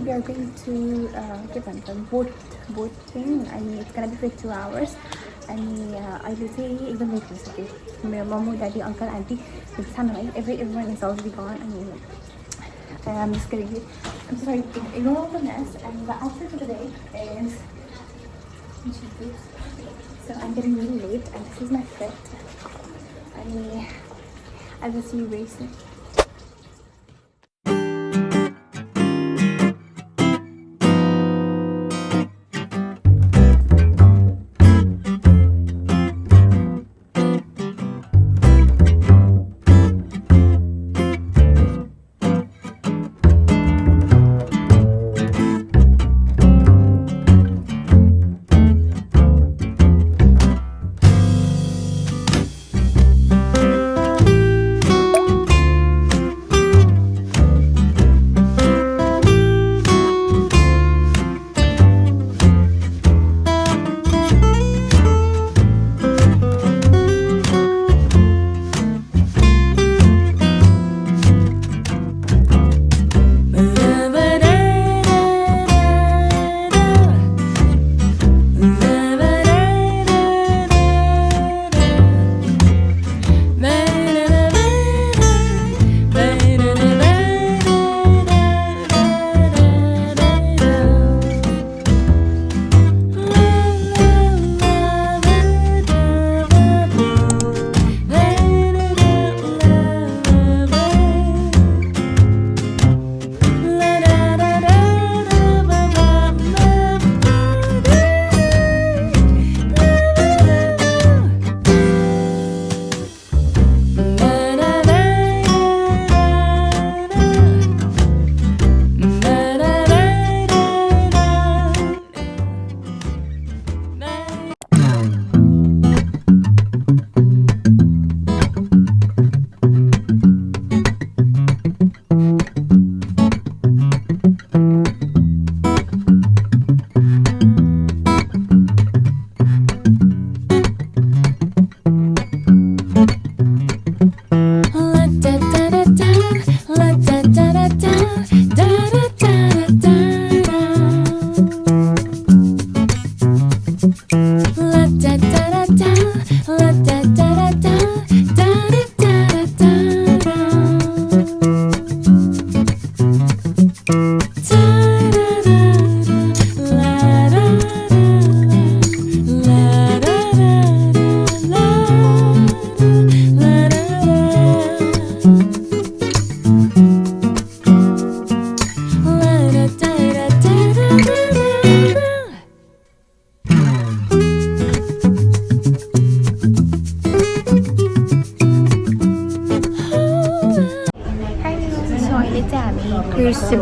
we are going to boating. It's gonna be for 2 hours. And अहिले चाहिँ एकदम late भइसक्यो. मेरो मम्मी ड्याडी अङ्कल आन्टी सानो भाइ everyone is already gone. I'm just gonna I'm sorry, ignore all the mess. And the outfit for today is so I'm getting really late and this is my fit. I will see you very soon.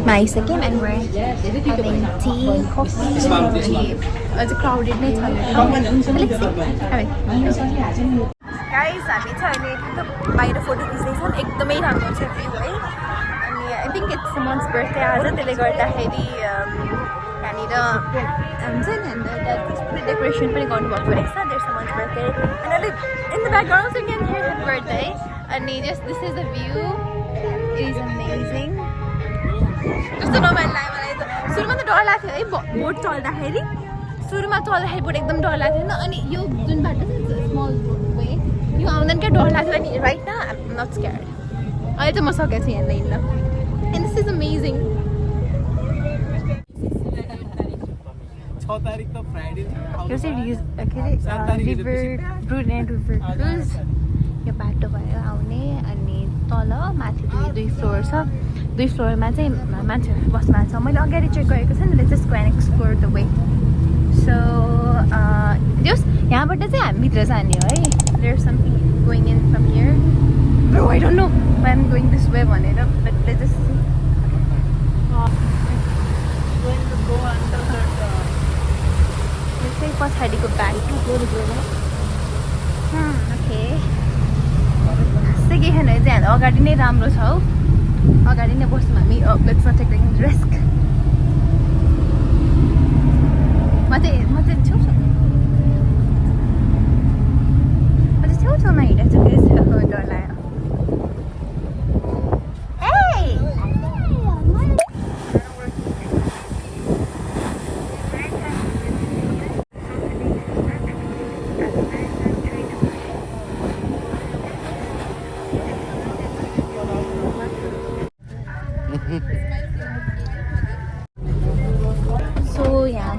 Nice again, and we're having tea, coffee. It's crowded. Let's see. Guys, I'm photo I think it's someone's birthday. And decoration there's someone's birthday. And in the background, so you can hear happy birthday. And this is the view. It is amazing. जस्तो नमान्लाई मलाई त सुरुमा त डर लाग्थ्यो है बोट चल्दाखेरि सुरुमा चल्दाखेरि बोट एकदम डर लाग्थेन अनि यो जुन बाटो छ स्मल वे यो आउँदा नि क्या डर लाग्थ्यो अनि right now I am not scared अहिले चाहिँ म सकेको छु यहाँ हिँड्न एन्ड दिस इज अमेजिङ 6 तारिक त फ्राइडे यो चाहिँ रिभर ब्रुनेई रिभर क्रुज यो बाटो भयो आउने अनि तल माथि दुई फ्लोर छ दुई फ्लोरमा चाहिँ मान्छेहरू बस्नु छ मैले अगाडि चेक गरेको छ नि let's just go and explore the way so जस यहाँबाट चाहिँ हामी भित्र जाने हो है there something going in from here bro I don't know I am going this way भनेर बट लेट्स जस्ट यो चाहिँ पछाडिको बाटो ओके त्यस्तै केही छैन चाहिँ हामी अगाडि नै राम्रो छ हौ अगाडि नै बस्छौँ हामी लेट्स नट टेक रिस्क म चाहिँ छेउछाउमा हिँडेको छु फेरि डर लाग्यो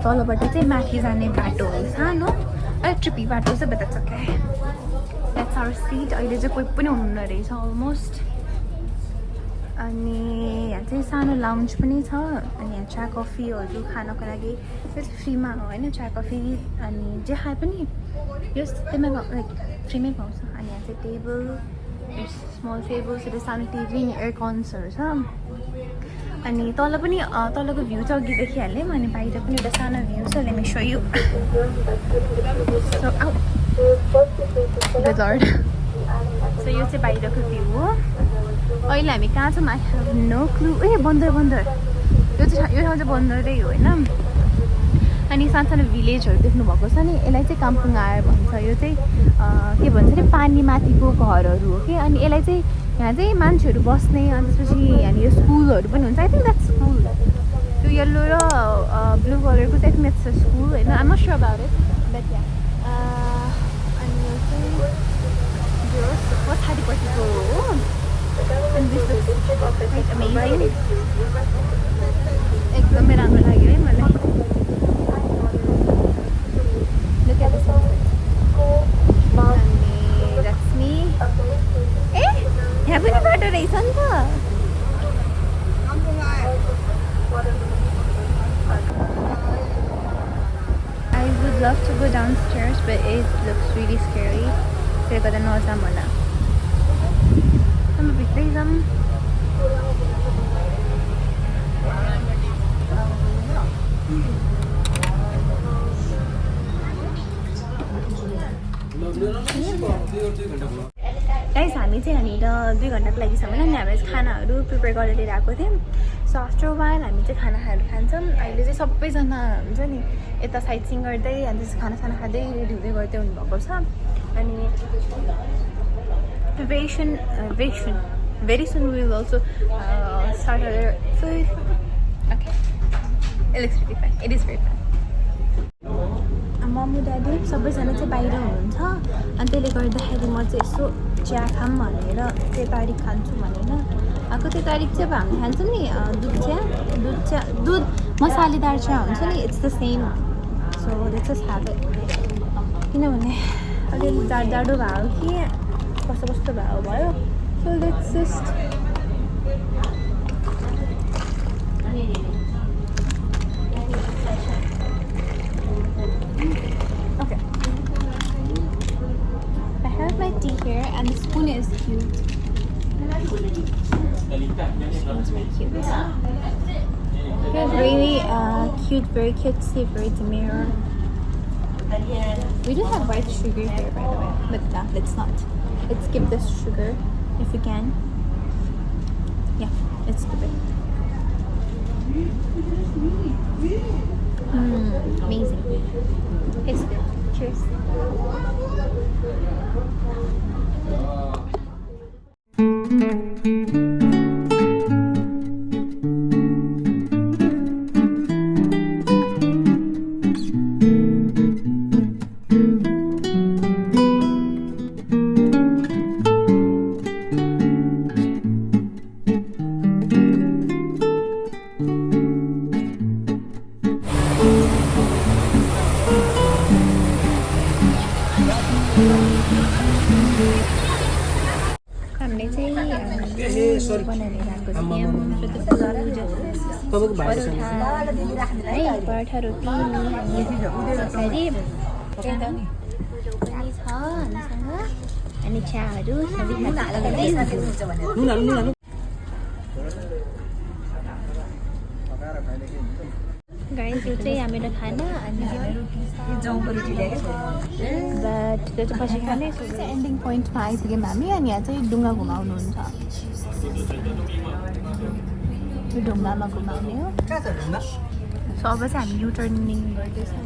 तलबाट चाहिँ माथि जाने बाटो हो सानो अलिक ट्रिपी बाटो छ but that's okay that's our seat अहिले चाहिँ कोही पनि हुनुहुन्न रहेछ अलमोस्ट अनि यहाँ चाहिँ सानो लाउन्ज पनि छ अनि यहाँ चिया कफीहरू खानको लागि यो चाहिँ फ्रीमा हो होइन चिया कफी अनि जे खाए पनि यो त्यहीमै लाइक फ्रीमै पाउँछ अनि यहाँ चाहिँ टेबल स्मल टेबल्सहरू सानो टिभी एयरकन्सहरू छ अनि तल पनि तलको भ्यू चाहिँ अघि देखिहालेँ अनि बाहिर पनि एउटा सानो भ्यू छ let me show you so आउ द लर्ड सो यो चाहिँ बाहिरको भ्यू हो अहिले हामी कहाँ छौँ आई हेभ नो क्लु ए बन्दर बन्दर यो ठाउँ चाहिँ बन्दरै हो होइन अनि सानसानो भिलेजहरू देख्नुभएको छ नि यसलाई चाहिँ काम्पुङ आएर भन्छ यो चाहिँ के भन्छ अरे पानी माथिको घरहरू हो कि अनि यसलाई चाहिँ यहाँ चाहिँ मान्छेहरू बस्ने अनि त्यसपछि यहाँनिर स्कुलहरू पनि हुन्छ आई थिङ्क द्याट्स स्कुल त्यो येल्लो र ब्लू कलरको चाहिँ आई थिङ्क द्याट्स स्कुल होइन I am not sure about it but yeah अनि यो चाहिँ पछाडिपट्टिको हो and this looks quite amazing एकदमै राम्रो लाग्यो है मलाई look at the sunset अनि that's me यहाँ पनि बाटो रहेछ नि त I would love to go downstairs but it looks really scary त्यसले गर्दा नजाऊँ होला I'm a big reason. Guys हामी चाहिँ यहाँनिर 2 घन्टाको लागि छौँ होइन हामी खानाहरू प्रिपेयर गरेर लिएर आएको थियौँ सो आफ्टर वाइल हामी चाहिँ खानाहरू खान्छौँ अहिले चाहिँ सबैजना हुन्छ नि यता साइट सिइङ गर्दै अनि त्यस खाना खाँदै रेडी हुँदै गर्दै हुनुभएको छ अनि very soon we will also start our food. Okay, it looks really fun. It is very fun. Mummy daddy सबैजना चाहिँ बाहिर हुनुहुन्छ अनि त्यसले गर्दाखेरि म चाहिँ यसो चिया खाऊँ भनेर त्यो तारिक खान्छु भनेर आएको त्यो तारिक चाहिँ अब हामी खान्छौँ नि दुध मसालेदार चिया हुन्छ नि it's the same so let's just have it किनभने अलिअलि जाडो भयो कि कस्तो भयो so let's just okay I have my tea here and the spoon is cute it's very cute really cute very cutesy very demure we do have white sugar here by the way but let's not let's skip this sugar if we can. Yeah, let's skip it. Amazing. It's good. Cheers. हमने चाहिँ बनाएर राखेको थियौँ पराठा रोटी तरकारी पनि छ हामीसँग अनि चियाहरू गाइस यो चाहिँ हाम्रो खाना अनि बट त्यो चाहिँ पछि खाने एन्डिङ पोइन्टमा आइपुग्यौँ हामी अनि यहाँ चाहिँ ढुङ्गा घुमाउनुहुन्छ यो ढुङ्गामा घुमाउने हो सो अब चाहिँ हामी युटर्निङ गर्दैछौँ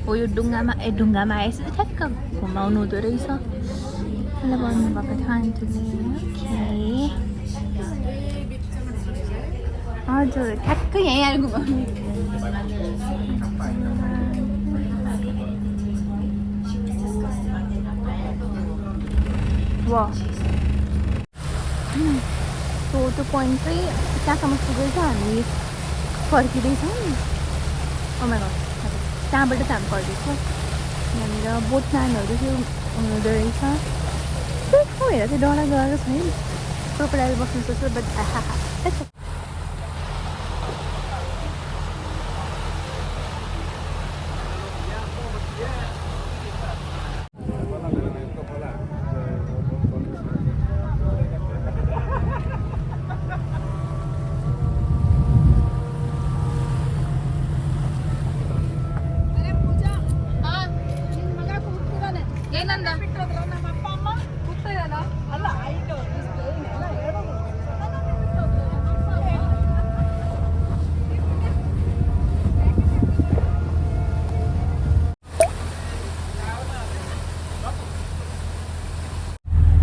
हो यो ढुङ्गामा आएपछि ठ्याक्क घुमाउनु हुँदो रहेछ मलाई भन्नुभएको थियो आन्टीले हजुर ठ्याक्कै यहीँ आएर घुमाउनु वा सो त्यो पोइन्ट चाहिँ त्यहाँसम्म पुगेछ हामी फर्किँदैछौँ ओमाइगड त्यहाँबाट चाहिँ हामी फर्केको यहाँनिर बोटम्यानहरू चाहिँ हुँदो रहेछ त्यस्तो हेरेर चाहिँ डर गएको छैन क्रोकोडाइल बस्नु सक्छ but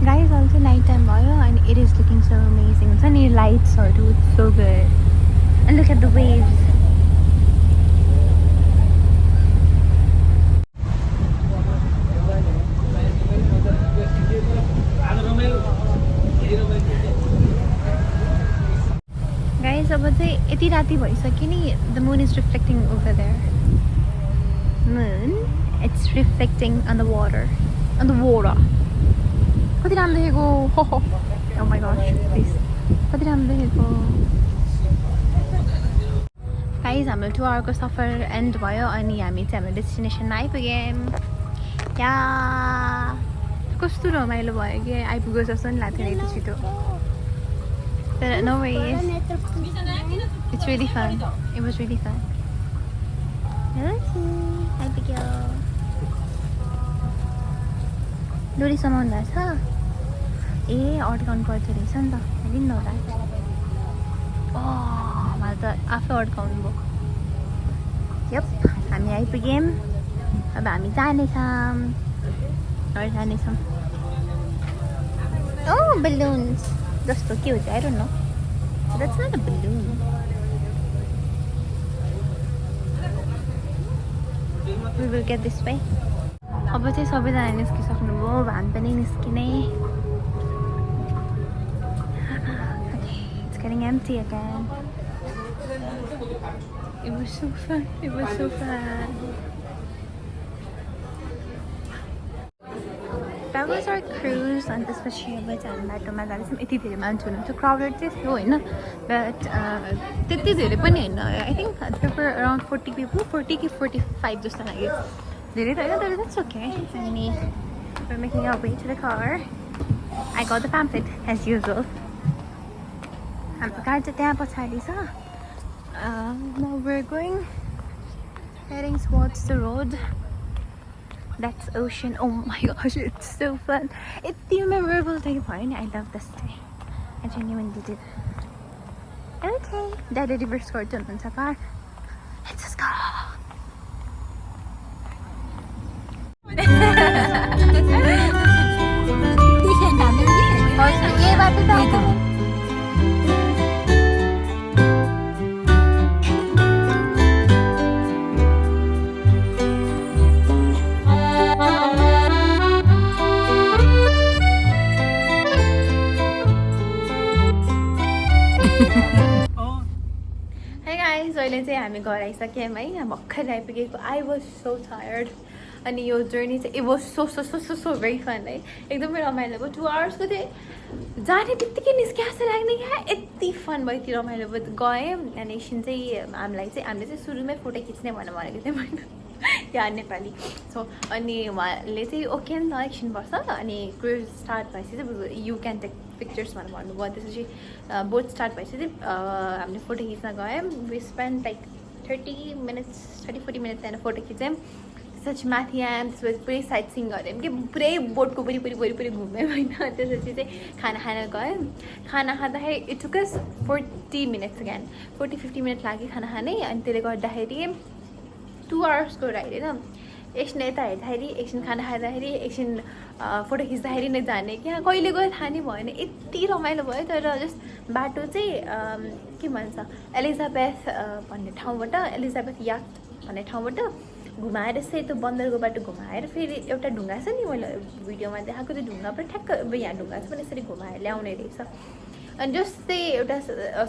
Guys, also night time भयो and it is looking so amazing. It's any lights or do it's so good. And look at the waves. Guys, अब चाहिँ यति राति भइसक्यो नि the moon is reflecting over there. Moon, it's reflecting on the water. On the water. कति राम्रो देखेको oh my gosh please कति राम्रो देखेको गाइज हाम्रो 2 आवरको सफर एन्ड भयो अनि हामी चाहिँ हाम्रो डेस्टिनेसनमा आइपुग्यौँ या कस्तो रमाइलो भयो कि आइपुग्यो जस्तो नि लाग्थ्यो यति छिटो तर no worries it's really fun it was really fun आइपुग्यो डोरी समाउनु भएको छ ए अड्काउनु पर्छ रहेछ नि त होइन न होला मलाई त आफै अड्काउनु भयो यप हामी आइपुग्यौँ अब हामी जानेछौँ ओ बलुन्स जस्तो के हुन्छ I don't know that's not a balloon we will get this way अब चाहिँ सबैजना निस्किसक्नुभयो भान पनि निस्किने It's getting empty again. It was so fun. It was so fun. That was our cruise and त्यसपछि अब चाहिँ हामी बाटोमा जाँदैछौँ यति धेरै मान्छे हुनुहुन्छ क्राउडेड चाहिँ थियो होइन बट त्यति धेरै पनि होइन I think paper around 40 people 40 कि 45 जस्तो लाग्यो धेरै त होइन तर that's okay अनि we're making our way to the car I got the pamphlet as usual हाम्रो कार चाहिँ त्यहाँ पछाडि छ now we're going heading towards the road that's ocean oh my gosh it's so fun it's memorable day भयो नि I love this day I genuinely did okay daddy reverse गर्दै हुनुहुन्छ car let's just go ये बात तो Hey guys, अहिले चाहिँ हामी घर आइसक्यौँ है भर्खर आइपुगेको I was so tired अनि यो जर्नी चाहिँ it was so very fun है एकदमै रमाइलो भयो 2 आवर्सको चाहिँ जाने बित्तिकै निस्किया जस्तो लाग्ने क्या यति फन भयो यति रमाइलो भयो गएँ अनि एकछिन चाहिँ हामीले चाहिँ सुरुमै फोटो खिच्ने भनेको थिएँ मैले यहाँ नेपाली सो अनि उहाँले चाहिँ ओके नि त एकछिन बस्छ अनि क्रुज स्टार्ट भएपछि चाहिँ यु क्यान टेक पिक्चर्स भनेर भन्नुभयो त्यसपछि बोट स्टार्ट भएपछि चाहिँ हामीले फोटो खिच्न गयौँ वी स्पेन्ड लाइक 30-40 मिनट्स त्यहाँदेखि फोटो खिच्यौँ त्यसपछि माथि आयौँ त्यसपछि पुरै साइट सिइङ गऱ्यौँ कि पुरै बोटको वरिपरि घुम्यौँ होइन त्यसपछि चाहिँ खाना खान गयौँ खाना खाँदाखेरि it took us 40 minutes again 40-50 minute लाग्यो खाना खाने अनि त्यसले गर्दाखेरि 2 आवर्सको राइड होइन एकछिन यता हेर्दाखेरि एकछिन खाना खाँदाखेरि एकछिन फोटो खिच्दाखेरि नै जाने क्या कहिले गयो थाहा नै भएन यति रमाइलो भयो तर जस्ट बाटो चाहिँ के भन्छ एलिजाबेथ भन्ने ठाउँबाट एलिजाबेथ याट भन्ने ठाउँबाट घुमाएर चाहिँ त्यो बन्दरको बाटो घुमाएर फेरि एउटा ढुङ्गा छ नि मैले भिडियोमा देखाएको त्यो ढुङ्गा पनि ठ्याक्क अब यहाँ ढुङ्गा छ पनि यसरी घुमाएर ल्याउने रहेछ And just say एउटा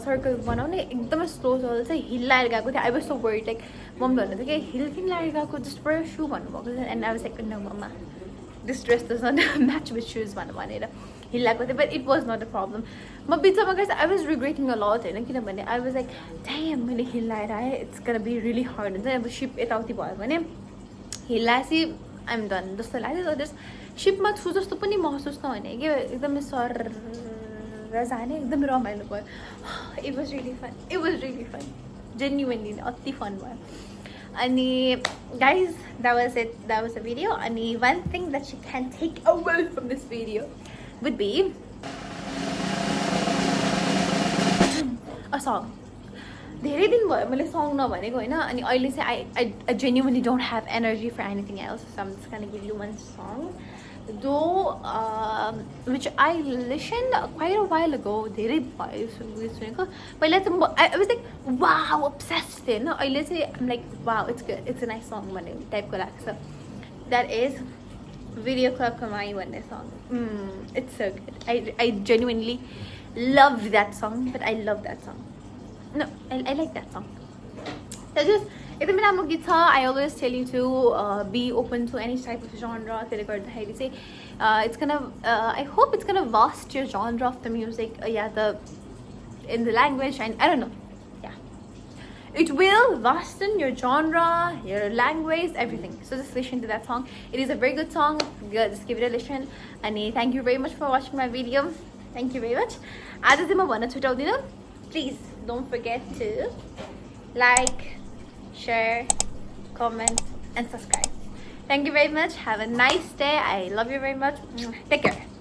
सर्कल बनाउने एकदमै स्लो चाहिँ हिल लाएर गएको थियो. I was so worried, like mummy भन्नु थियो कि हिल किन लाएर गएको, just wear a shoe भन्नुभएको थियो. And I was like, no mama, this dress does not match with shoes भनेर हिल लगाएको थियो. But it was not a problem. म बिचमा guys, I was regretting a lot होइन, किनभने I was like, damn, मैले हिल लाएर आएँ, it's gonna be really hard हुन्छ. अब सिप यताउति भयो भने हिल लाएपछि I'm done जस्तो लाग्यो. So सिपमा छु जस्तो पनि महसुस नहुने कि एकदमै सर जाने एकदम रमाइलो भयो. It was really fun. It was really fun. Genuinely अति fun भयो. अनि guys, that was it. That was the video. अनि one thing that you can take away from this video would be a song. धेरै दिन भयो मैले song नभनेको होइन. अनि अहिले चाहिँ I genuinely don't have energy for anything else. So I'm just gonna give you one song. Though which I listened quite a while ago. धेरै भयो सुनेको. पहिला चाहिँ I was like wow, obsessed होइन. अहिले चाहिँ I'm like wow, it's good, it's a nice song भन्ने टाइपको लाग्छ. That is Video Club Kamai भन्ने song. It's so good. I genuinely loved that song. But I love that song. No, I like that song. So just एकदमै राम्रो गीत छ. I always tell you to be open to any type of genre. त्यसले गर्दाखेरि चाहिँ it's gonna I hope it's gonna vast your genre of the music. In the language, and I don't know. Yeah, it will vasten your genre, your language, everything. So just listen to that song. It is a very good song. Just give it a listen. And thank you very much for watching my video. Thank you very much. आज चाहिँ म भन्न छुटाउँदिनँ. Please don't forget to like, share, comment, and subscribe. Thank you very much. Have a nice day. I love you very much. Take care.